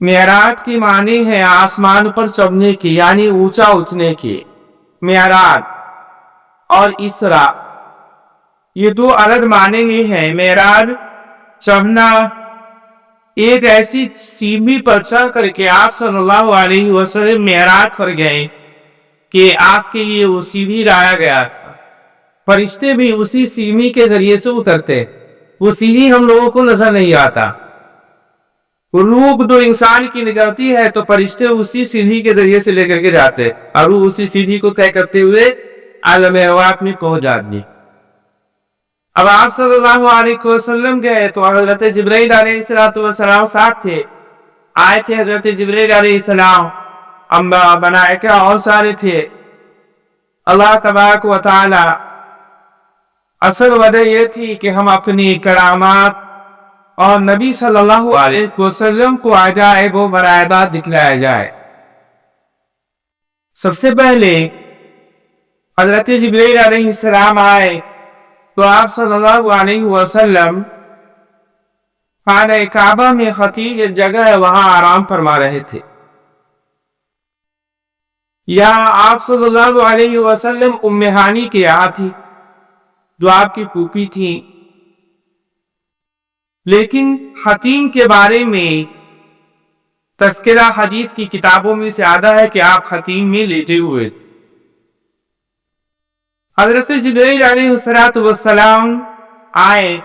معراج کی معنی ہے آسمان پر چڑھنے کی، یعنی اونچا اٹھنے کی۔ معراج اور اسرا یہ دو الگ معنی ہی ہیں۔ معراج چڑھنا، ایک ایسی سیڑھی پر چڑھ کر کے آپ صلی اللہ علیہ وسلم معراج پر گئے کہ آپ کے لیے وہ سیڑھی لایا گیا، فرشتے بھی اسی سیڑھی کے ذریعے سے اترتے، وہ سیڑھی ہم لوگوں کو نظر نہیں آتا۔ روح جو انسان کی نکلتی ہے تو فرشتے اسی سیڑھی کے ذریعے سے لے کر کے جاتے، اور وہ اسی سیڑھی کو طے کرتے ہوئے عالم ارواح میں پہنچ جاتی۔ اب آپ صلی اللہ علیہ وسلم گئے تو حضرت جبرائیل علیہ السلام ساتھ تھے، آئے تھے حضرت جبرائیل علیہ السلام، ملائکہ اور سارے تھے۔ اللہ تبارک و تعالی اصل وجہ یہ تھی کہ ہم اپنی کرامات اور نبی صلی اللہ علیہ وسلم کو عجائب و غرائبات دکھلایا جائے۔ سب سے پہلے حضرت جبرائیل علیہ السلام آئے تو آپ صلی اللہ علیہ وسلم خانہ کعبہ میں خطیب ایک جگہ ہے وہاں آرام فرما رہے تھے۔ یہاں آپ صلی اللہ علیہ وسلم ام ہانی کے یہاں تھی جو آپ کی پھوپھی تھی، لیکن خطیم کے بارے میں تذکرہ حدیث کی کتابوں میں سے آتا ہے کہ آپ خطیم میں لیٹے ہوئے۔ حضرت جبرائیل علیہ السلام آئے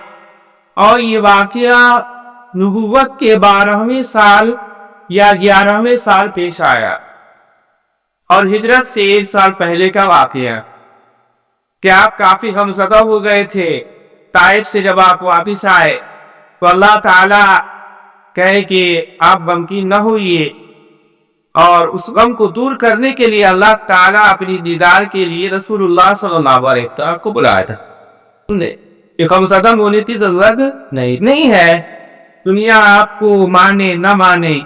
اور یہ واقعہ نبوت کے 12ویں سال یا 11ویں سال پیش آیا، اور ہجرت سے 1 سال پہلے کا واقعہ کہ آپ کافی غمزدہ ہو گئے تھے۔ طائف سے جب آپ واپس آئے تو اللہ تعالیٰ کہے کہ آپ غمگین نہ ہوئیے، اور اس غم کو دور کرنے کے لیے اللہ تعالیٰ اپنی دیدار کے لیے رسول اللہ صلی اللہ علیہ وسلم کو بلایا تھا۔ یہ غمزدہ ہونے کی ضرورت نہیں ہے، دنیا آپ کو مانے نہ مانے،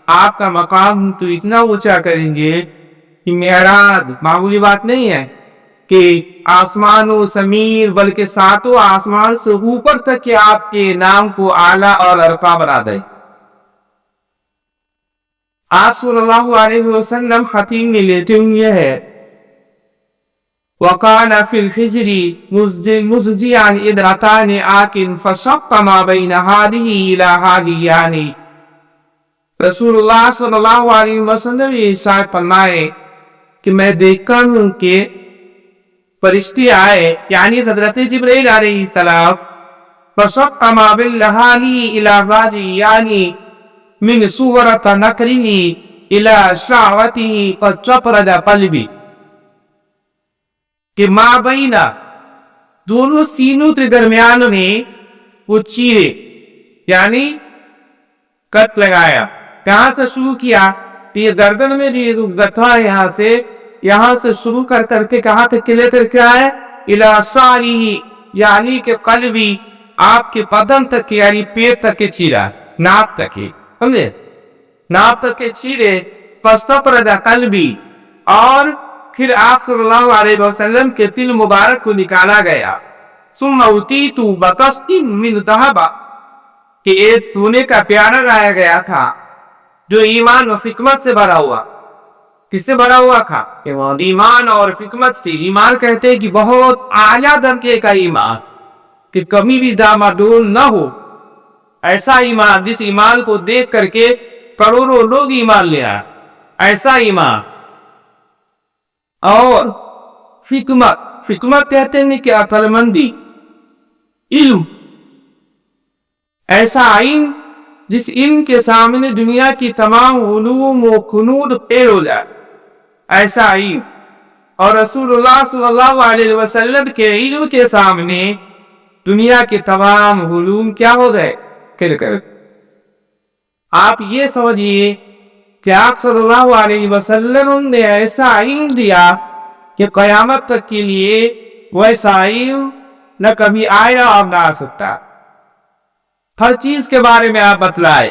آپ کا مقام تو اتنا اونچا کریں گے کہ معراج معمولی بات نہیں ہے کہ آسمان و زمین بلکہ 7 آسمان سے اوپر تک کہ آپ کے نام کو اعلیٰ اور ارفع بنا دیں۔ آپ صلی اللہ علیہ وسلم خطیم میں لیتے ہوئے ہیں۔ وَقَالَ فِي الْفِجْرِ مُزْجِعًا إِذْ رَتَانِ آكٍ فَشَقَّ مَا بَيْنَ هَٰذِهِ إِلَىٰ هَٰذِهِ، یعنی رسول اللہ صلی اللہ علیہ وسلم یہ ارشاد فرمائے کہ میں دیکھتا ہوں کہ فرشتے آئے، یعنی حضرت جبرائیل علیہ السلام، فَشَقَّ مَا بَيْنَ هَٰذِهِ إِلَىٰ هَٰذِهِ، یعنی من صورت نکرنی الى شعوتی اور چپرد قلبی، کہ ماں بینا دونوں سینوں کے درمیان میں وہ چیرے، یعنی کٹ لگایا۔ کہاں سے شروع کیا؟ یہ گردن میں جو گتھا یہاں سے شروع کر کے کہاں تک لے کر کے آئے؟ الى شعوتی، یعنی کہ قلبی، آپ کے بدن تک، یعنی پیر تک کے چیرا، ناپ تک ہی، سمجھے؟ ناپ تک کے چیرے، فَاسْتَفْرَجَ قَلْبِي، اور پھر آپ صلی اللہ علیہ وسلم کے دل مبارک کو نکالا گیا۔ ثُمَّ أُوتِيتُ بِقَسْطٍ مِّن ذَهَبٍ، کہ ایک سونے کا پیالہ لایا گیا تھا جو ایمان و حکمت سے بھرا ہوا۔ کس سے بھرا ہوا تھا؟ ایمان اور حکمت سے۔ ایمان کہتے ہیں کہ بہت اعلیٰ درجے کا ایمان، کہ کمی بھی دامادول نہ ہو، ایسا ایمان جس ایمان کو دیکھ کر کے کروڑوں لوگ ایمان لے آئے، ایسا ایمان۔ اور حکمت کہتے ہیں کہ عقل مندی، علم، ایسا علم جس علم کے سامنے دنیا کی تمام علوم و کنود فیل ہو جائے، ایسا علم۔ اور رسول اللہ صلی اللہ علیہ وسلم کے علم کے سامنے دنیا کے تمام علوم کیا ہو گئے؟ آپ یہ سمجھیے کہ آپ صلی اللہ علیہ وسلم نے ایسا علم دیا کہ قیامت تک کے لیے ویسا علم نہ کبھی آیا اور نہ آ سکتا۔ ہر چیز کے بارے میں آپ بتلائے،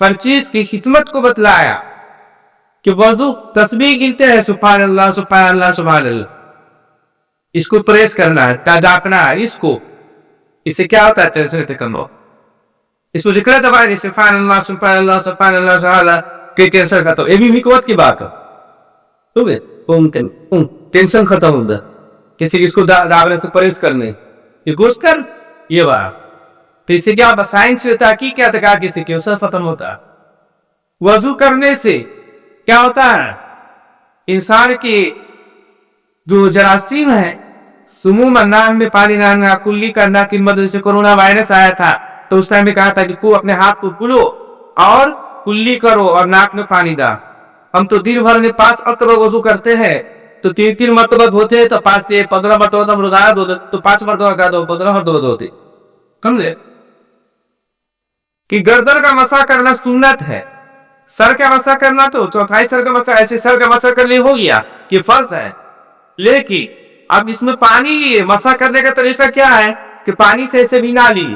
ہر چیز کی حکمت کو بتلایا، کہ وضو تسبیح گنتے ہیں، سبحان اللہ سبحان اللہ سبحان اللہ، اس کو پریس کرنا ہے، جاپنا ہے، اس سے کیا ہوتا ہے؟ تیسرے کرنا اس کو ذکر دبائے سبحان اللہ سبحان اللہ سبحان اللہ سبحان اللہ کہ ٹینشن ختم. یہ بھی قوت کی بات ہے. ٹینشن ختم ہوتا کسی اس کو داغنے سے پرہیز کرنے یہ گوشت کر یہ بات. پھر اسے کیا سائنس سے تحقیق کیا تھا کسی کے اسے ختم ہوتا. وضو کرنے سے کیا ہوتا ہے انسان کی جو جراثیم ہے سموم نان میں پانی ڈالنا کلی کرنا کی مدد سے کورونا وائرس آیا تھا تو اس ٹائم میں کہا تھا کہ کو اپنے ہاتھ کو کلو اور کلی کرو اور ناک میں پانی ڈال. ہم تو دن بھر میں 5 مرتبہ وضو کرتے ہیں تو 3 مرتبہ دھوتے ہیں تو 5 سے 15 مرتبہ ہم روزانہ دھوتے تو 5 مرتبہ کا دو 15 مرتبہ دھوتے. سمجھے کہ گردن کا مسح کرنا سنت ہے. سر کا مسح کرنا تو چوتھائی سر کا مسح ایسے سر کا مسح کرنے ہو گیا کہ فرض ہے. لیکن اب اس میں پانی لیے مسح کرنے کا طریقہ کیا ہے کہ پانی سے ایسے بھی نہ لی.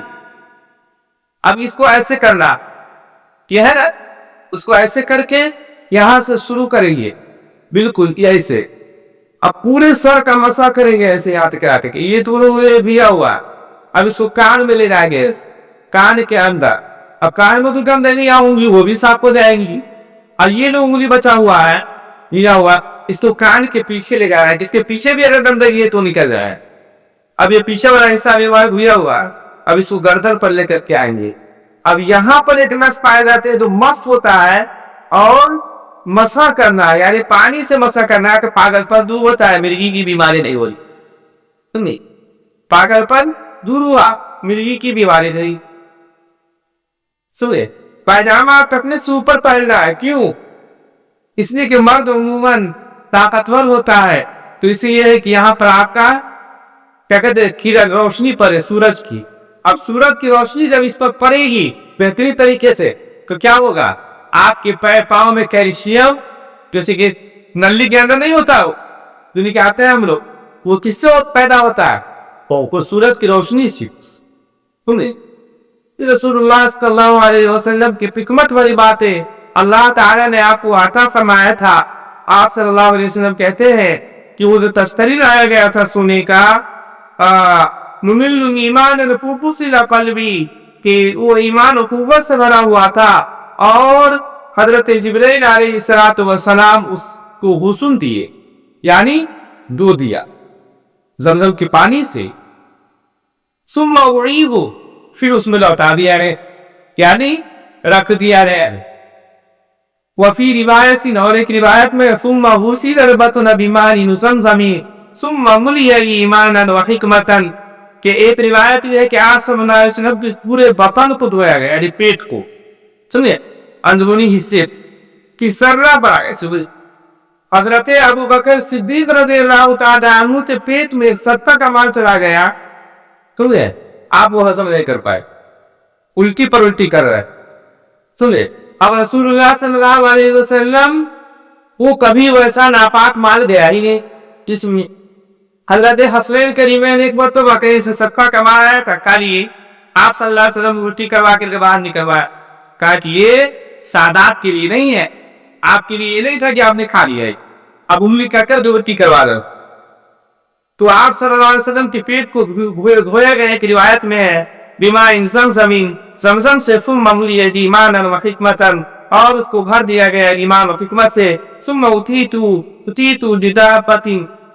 اب اس کو ایسے کرنا یہ ہے نا اس کو ایسے کر کے یہاں سے شروع کریں گے بالکل ایسے. اب پورے سر کا مسح کریں گے ایسے یہاں تک آتے کہ یہ دونوں بھیا ہوا. اب اس کو کان میں لے جائیں گے کان کے اندر. اب کان میں بھی گند نہیں آؤں گی وہ بھی صاف ہو جائیں گی. اب یہ جو انگلی بچا ہوا ہے لیا ہوا اس کو کان کے پیچھے لے جا رہا ہے جس کے پیچھے بھی اگر گندگی ہے تو نکل جائے. اب یہ پیچھے والا حصہ بھیا ہوا اب اس کو گردن پر لے کر کے آئیں گے. اب یہاں پر ایک نس پائے جاتے ہیں جو مس ہوتا ہے اور مسح کرنا یعنی پانی سے مسح کرنا کہ پاگل پر دور ہوتا ہے مرگی کی بیماری نہیں ہوئی. پاگل پر دور ہوا مرگی کی بیماری نہیں. سوئے پائجامہ پکنے سے اوپر پہننا ہے. کیوں؟ اس لیے کہ مرد عموماً طاقتور ہوتا ہے تو اس لیے ہے کہ یہاں پر آپ کا کیا کہتے ہیں کرن روشنی پڑے سورج کی. اب سورج کی روشنی جب اس پر پڑے گی بہترین طریقے سے تو کیا ہوگا آپ کے پاؤں میں کیلشیم جیسے کہ نلی کے اندر نہیں ہوتا دنیا کے آتے ہیں ہم لوگ وہ کس سے پیدا ہوتا ہے سورج کی روشنی سے. رسول اللہ صلی اللہ علیہ وسلم کی حکمت والی بات ہے. اللہ تعالیٰ نے آپ کو عطا فرمایا تھا. آپ صلی اللہ علیہ وسلم کہتے ہیں کہ وہ جو تشتری لایا گیا تھا سونے کا ممل ایمان نفوس قلبی کہ وہ ایمان و قوت سے بھرا ہوا تھا اور حضرت جبرائیل علیہ السلام اس کو غسل دیے یعنی دو دیا زمزم کے پانی سے. ثم اعیدہ پھر اس میں لوٹا دیا رہے یعنی رکھ دیا رہے. وفی روایت اور ایک روایت میں ثم غسل ربطن بماء زمزم ثم ملی ایمانا وحکمتا کہ ایک روایت یہ ہے کہ آپ صلی اللہ علیہ وسلم پورے بدن کو دھویا گیا یعنی پیٹ کو سمجھے اندرونی حصے کی سرہ بڑھا گیا. حضرت ابو بکر صدیق رضی اللہ تعالی عنہ کے پیٹ میں ایک ستہ کا مال چلا گیا سمجھے آپ وہ ہضم نہیں کر پائے الٹی پر الٹی کر رہے سمجھے. اب رسول اللہ صلی اللہ علیہ وسلم وہ کبھی ویسا ناپاک مال گیا ہی نہیں جس میں حضرت حسنین کریمین نے ایک مرتبہ کہیں سے صدقہ کمایا تھا کھا لیے. آپ صلی اللہ علیہ وسلم الٹی کروا کے باہر نکلوایا کہا کہ یہ سادات کے لیے نہیں ہے آپ کے لیے یہ نہیں تھا کہ آپ نے کھا لیا ہے اب انگلی کر کر جو الٹی کروا رہے. تو آپ صلی اللہ علیہ وسلم کے پیٹ کو دھویا گیا ایک روایت میں ہے بماء زمزم زمزم سے ثم ملی ایمانا وحکمتا اور اس کو بھر دیا گیا ایمان و حکمت سے. ثم اتیت بدابۃ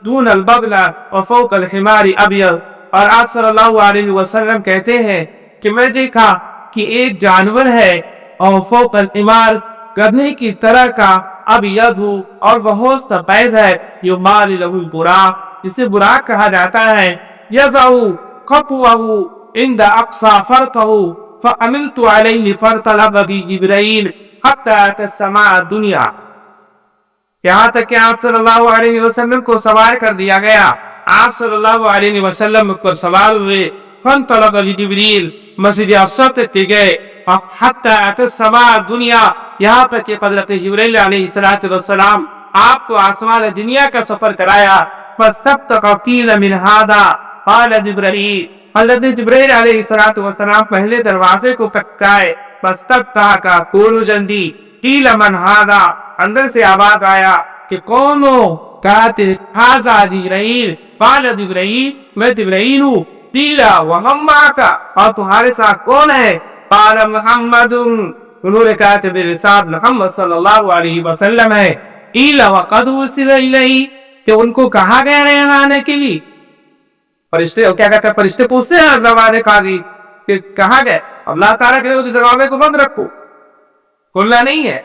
دون البغل وفوق الحمار ابیض اور آپ صلی اللہ علیہ وسلم کہتے ہیں کہ میں دیکھا کہ ایک جانور ہے اور فوق الحمار گدھے کی طرح کا ابیض اور بہت سفید ہے یقال لہ البراق اسے براق کہا جاتا ہے. یضع خطوہ عند اقصى فرقه فعملت علیہ فارتلب بی جبرائیل حتی اتى السماء الدنیا. یہاں تک کہ آپ صلی اللہ علیہ وسلم کو سوار کر دیا گیا. آپ صلی اللہ علیہ وسلم پر سوار ہوئے فانطلق جبرائیل مسجد اقصی تک گئے حتی اتى السماء الدنیا یہاں پر کہ حضرت جبرائیل علیہ السلام آپ کو آسمان دنیا کا سفر کرایا. فاستبق قیل من هذا قال جبرائیل حضرت جبرائیل علیہ السلام پہلے دروازے کو کٹکائے. فاستبق قول جندی قیل من هذا اندر سے آواز آیا کہ کون ہو کہتے هذا جبرائیل قال جبرائیل میں جبرائیل ہوں. قیل ومن معک اور تمہارے ساتھ کون ہے قال محمد، انہوں نے کہا کہ میرے ساتھ محمد صلی اللہ علیہ وسلم ہے. ایلا وقد ارسل الیہ، کہ ان کو کہا گیا ہے یہاں آنے کے لیے. فرشتے کیا کہتے ہیں؟ فرشتے پوچھتے ہیں زمانے قاضی کہ کہاں گئے؟ اللہ تعالیٰ کے لیے دروازے کو بند رکھو، کھلنا نہیں ہے.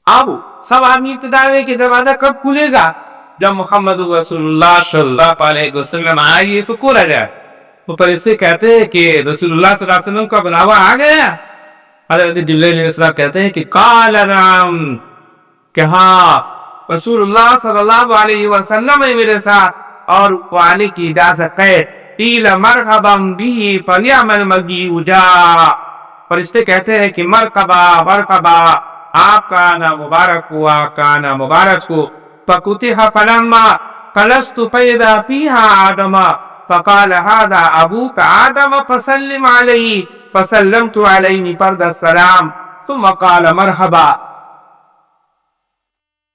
اب سب آدمی ابتدا ہوئے کہ دروازہ کب کھلے گا؟ جب محمد رسول اللہ صلی اللہ علیہ وسلم آئیے تو کھولا جائے. تو فرشتے کہتے ہیں کہ رسول اللہ صلی اللہ علیہ وسلم کا بلاوا آ گیا. حضرت جبرائیل علیہ السلام کہتے ہیں کہ قال نعم، کہ ہاں رسول اللہ صلی اللہ علیہ وسلم ہے میرے ساتھ اور وہ آنے کی اجازت ہے. قیل مرحبا به فنعم المجیء جاء، فرشتے کہتے ہیں کہ مرحبا مرحبا، آپ کا آنا مبارک ہو، آپ کا آنا مبارک ہو. فَقُتِحَ فَلَمَّا خَلَصْتُ فَإِذَا فِيهَا آدَمَ فَقَالَ هَذَا أَبُوكَ آدَمَ فَسَلِّمْ عَلَيْهِ فَسَلَّمْتُ عَلَيْهِ فَرْدَ السَّلَامِ ثُمَّ قَالَ مَرْحَبًا.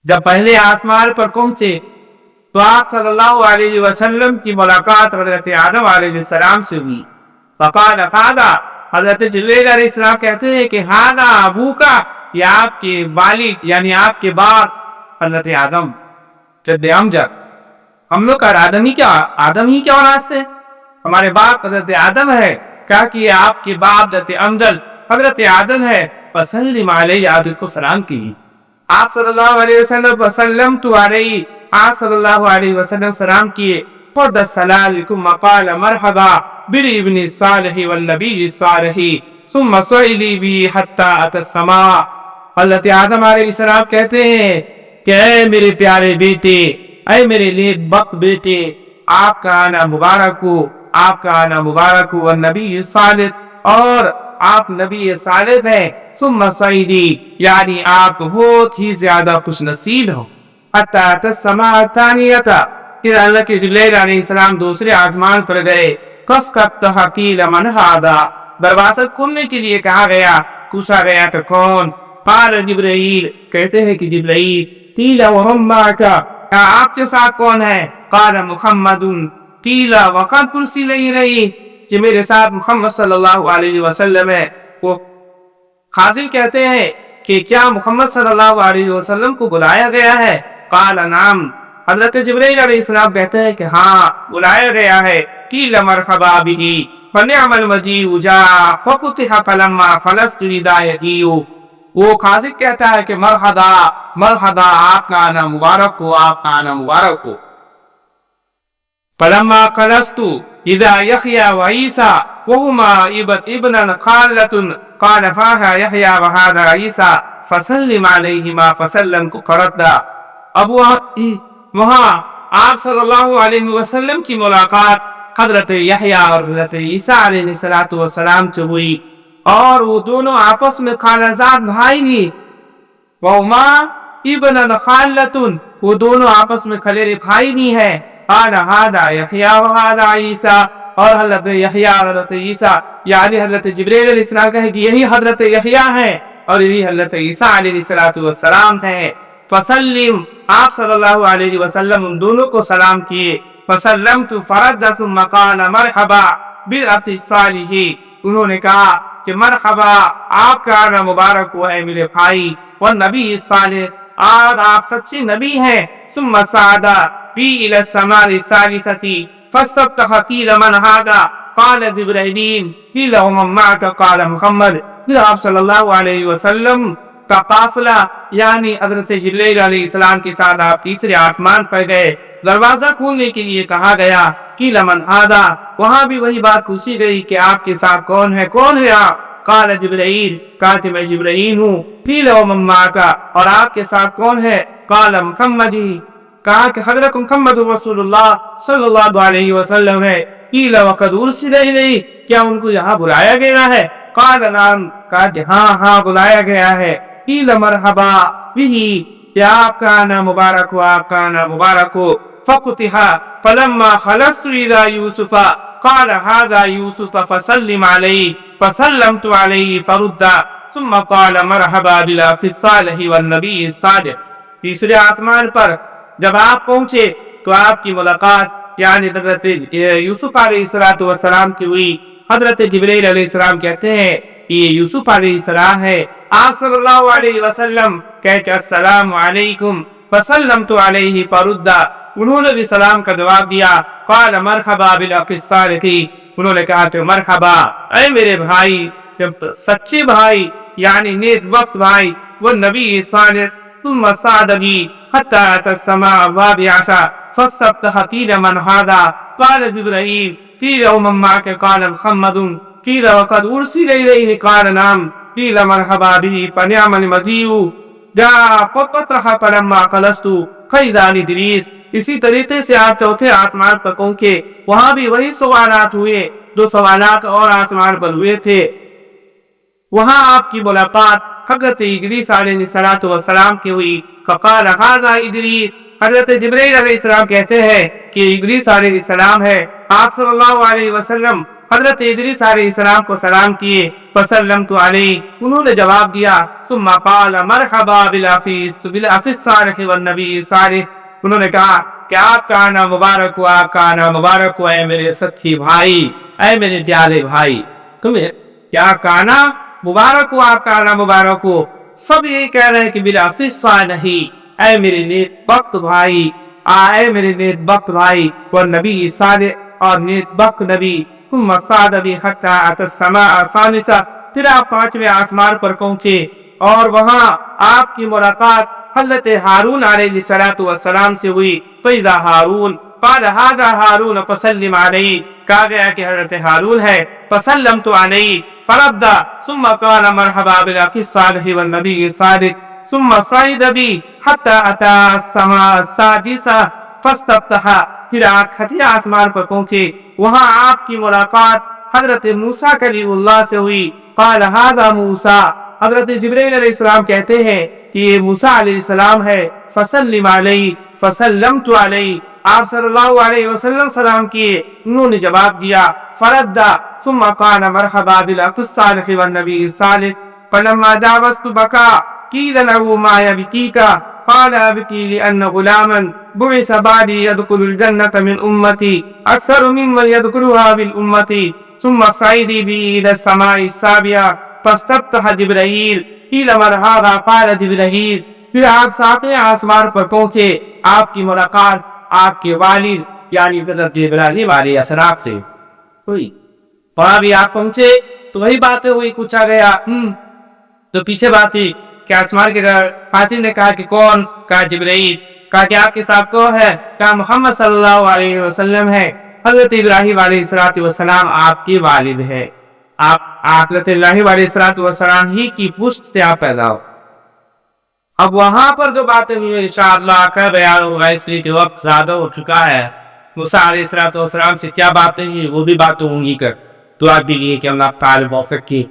جب پہلے آسمان پر پہنچے تو آپ صلی اللہ علیہ وسلم کی ملاقات حضرت آدم علیہ السلام سے ہوئی. فقال هذا، حضرت جبرائیل علیہ السلام کہتے ہیں کہ هذا أبوك، یہ آپ کے والد یعنی آپ کے باپ حضرت آدم جد امجد. ہم لوگ کا آدم ہی کیا اولاد سے ہمارے باپ حضرت آدم ہے. کہا کہ یہ آپ کے باپ حضرت امجد حضرت آدم ہے. فسلم علیہ، آپ کو سلام کی. آپ صلی اللہ علیہ وسلم وسلمت علیہ، آپ صلی اللہ علیہ وسلم سلام کیے. فرد السلام ثم قال مرحبا بالابن الصالح والنبی الصالح ثم صعدی بی حتی اتی السماء. حضرت آدم علیہ السلام کہتے ہیں کہ اے میرے پیارے بیٹے، اے میرے نیک بخت بیٹے، آپ کا آنا مبارک ہو، آپ کا آنا مبارک ہو. والنبی الصالح، اور آپ نبی صالح ہیں. ثم صعدی، یعنی آپ بہت ہی زیادہ خوش نصیب ہو. حتی اتی السماء الثانیہ، پھر اللہ کے جبرائیل علیہ السلام دوسرے آسمان پر گئے. فَاسْتَفْتَحَ قِيلَ مَنْ هَذَا، دروازہ کھولنے کے لیے کہا گیا، پوچھا گیا کہ کون؟ قال جبرائیل، کہتے ہیں کہ جبرائیل. قیل وَمَن مَّعَكَ، آپ کے ساتھ کون ہے؟ قال محمد. قیل وَقَدْ أُرْسِلَ إِلَيْهِ، کہ میرے ساتھ محمد صلی اللہ علیہ وسلم ہے. وہ حاضر کہتے ہیں کہ کیا محمد صلی اللہ علیہ وسلم کو بلایا گیا ہے؟ قال نعم، حضرت جبرائیل علیہ السلام کہتے ہیں کہ ہاں بلایا گیا ہے. قیل مرحبا به فنعم المجیء جاء ففتح فلما خلصت اذا یجیء. وہ قاضی کہتا ہے کہ مرحبا مرحبا، آپ کا آنا مبارک ہو، آپ کا آنا مبارک ہو. فلما خلصت اذا یحییٰ وعیسیٰ وہما ابن خالة قال فاها یحییٰ وهذا عیسیٰ فسلم علیہما فسلمت فردا. اب وہاں آپ صلی اللہ علیہ وسلم کی ملاقات حضرت یحییٰ اور حضرت عیسیٰ علیہ السلام سے ہوئی، اور وہ دونوں آپس میں خالہ زاد بھائی بھی. وہما ابن خالة، وہ دونوں آپس میں خلیرے بھائی بھی ہیں. قال هذا یحییٰ وهذا عیسیٰ، اور حضرت یحییٰ اور حضرت عیسیٰ، یعنی حضرت جبرائیل علیہ السلام کہے کہ یہی حضرت یحییٰ ہیں اور یہی حضرت عیسیٰ علیہ السلام ہیں. فسلم، آپ صلی اللہ علیہ وسلم ان دونوں کو سلام کیے. فسلمت فرد ثم قال مرحبا بالأخ الصالح، انہوں نے کہا کہ مرحبا، آپ کا آنا مبارک ہوا ہے میرے بھائی. والنبی الصالح، اور آپ سچے نبی ہیں. ثم صعد بی إلى السماء الثالثة فاستفتح قیل من هذا قال جبرائیل. قیل ومن معك قال محمد. پھر آپ صلی اللہ علیہ وسلم کا قافلہ یعنی حضرت جبرائیل علیہ السلام کے ساتھ آپ تیسرے آسمان پر گئے. دروازہ کھولنے کے لیے کہا گیا. قیل من هذا، وہاں بھی وہی بات پوچھی گئی کہ آپ کے ساتھ کون ہے، کون ہے آپ؟ قال جبرائیل، کہا کہ میں جبرائیل ہوں. قیل ومن معك، اور آپ کے ساتھ کون ہے؟ قال محمد، کہا کہ حضرت محمد رسول اللہ صلی اللہ علیہ وسلم ہے. قیل وقد ارسل الیہ، کیا ان کو یہاں بلایا گیا ہے؟ قال نعم، کہا کہ ہاں بلایا گیا ہے. قیل مرحبا به، یا آپ کا آنا مبارک ہو، آپ کا آنا مبارک ہو. ففتح فلما خلصت اذا یوسف قال هذا یوسف فسلم علیہ فسلمت علیہ فرد. ثم قال مرحبا بالأخ الصالح والنبی الصالح. تیسرے آسمان پر جب آپ پہنچے تو آپ کی ملاقات یعنی حضرت یوسف علیہ السلام کی ہوئی. حضرت جبرائیل علیہ السلام کہتے ہیں یہ یوسف علیہ السلام ہے. آپ صلی اللہ علیہ وسلم کہتے السلام علیکم فسلمت علیہ فردا. انہوں نے بھی سلام کا جواب دیا. قال مرحبا بالاخ الصالح. انہوں نے کہا کہ مرحبا اے میرے بھائی سچے بھائی یعنی نیک بخت بھائی وہ نبی صالح. ثم صعد بي حتى أتى السماء الرابعة فاستفتح قيل من هذا قال جبرائيل قيل ومن معك قال محمد قيل وقد أرسل إليه قال نعم قيل مرحبا به فنعم المجيء جاء ففتح فلما خلصت فإذا إدریس. اسی طریقے سے آپ چوتھے آسمان پر پہنچے. وہاں بھی وہی سوالات ہوئے جو سوالات اور آسمان پر ہوئے تھے. وہاں آپ کی ملاقات حضرت ادریس علیہ السلام کی ہوئی. فقال هذا ادریس. حضرت جبرائیل علیہ السلام کہتے ہیں کہ ادریس علیہ السلام ہے. آپ صلی اللہ علیہ وسلم حضرت ادریس علیہ السلام کو سلام کیے. فسلمت علیہ. انہوں نے جواب دیا. ثم قال مرحبا بالاخ الصالح والنبی صالح. انہوں نے کہا کہ آپ کا آنا مبارک ہوا آپ کا آنا مبارک ہوا اے میرے سچی بھائی اے میرے پیارے بھائی. تمہیں کیا کانا مبارک ہو آپ کا آنا مبارک ہو. سب یہی کہہ رہے ہیں کہ بالاخ الصالح اے میرے نیک بخت بھائی اے میرے نیک بخت بھائی والنبی صالح اور نیک بخت نبی. ثم صعد بي حتى أتى السماء الثالثة. پھر آپ پانچویں آسمان پر پہنچے اور وہاں آپ کی ملاقات حضرت ہارون علیہ السلام سے ہوئی. فإذا ہارون قال هذا هارون فسلم عليه. کہا گیا کہ حضرت ہارون ہے. فسلمت عليه فرد. ثم قال مرحبا بالاخ الصالح والنبي الصالح. ثم صعد بي حتى أتى السماء السادسة فاستفتح. پھر آپ چھٹے آسمان پر پہنچے. وہاں آپ کی ملاقات حضرت موسیٰ کلیم اللہ سے ہوئی. قال هذا موسیٰ. حضرت جبرائیل علیہ السلام کہتے ہیں کہ یہ موسیٰ علیہ السلام ہے. فسلم علیہ فسلمت علیہ. آپ صلی اللہ علیہ وسلم سلام کیے. انہوں نے جواب دیا. فرد. ثم قال مرحبا بالاخ الصالح والنبی الصالح. فلما جاوزت بكى قيل له ما يبكيك قال أبكي لأن غلاما بعث بعدي يدخل الجنة من أمتي أكثر ممن يدخلها بالأمة. ثم صعد بي إلى السماء السابعة فاستفتح جبرائيل قيل من هذا قال جبرائيل. پھر آپ ساتویں آسمان پر پہنچے. آپ کی ملاقات آپ کے والد یعنی حضرت جبرائیل علیہ السلام سے ہوئی. وہاں بھی آپ پہنچے تو وہی باتیں ہوئی. پوچھا گیا تو پیچھے بات تھی کہ آسمان کے حاصل نے کہا کہ کون؟ کہا جبرائیل. کہا کہ آپ کے ساتھ کون ہے؟ کہا محمد صلی اللہ علیہ وسلم ہے. حضرت ابراہیم علیہ السلام آپ کے والد ہے. آپ حضرت ابراہیم علیہ السلام ہی کی پشت سے آپ پیدا ہو. اب وہاں پر جو باتیں ہوئی انشاءاللہ کا بیان ہوگا اس لیے کہ وقت زیادہ ہو چکا ہے. موسیٰ علیہ السلام سے کیا باتیں ہوئی وہ بھی باتیں ہوں گی کر تو آپ بھی لیے کہ اللہ تعالی موفق کی.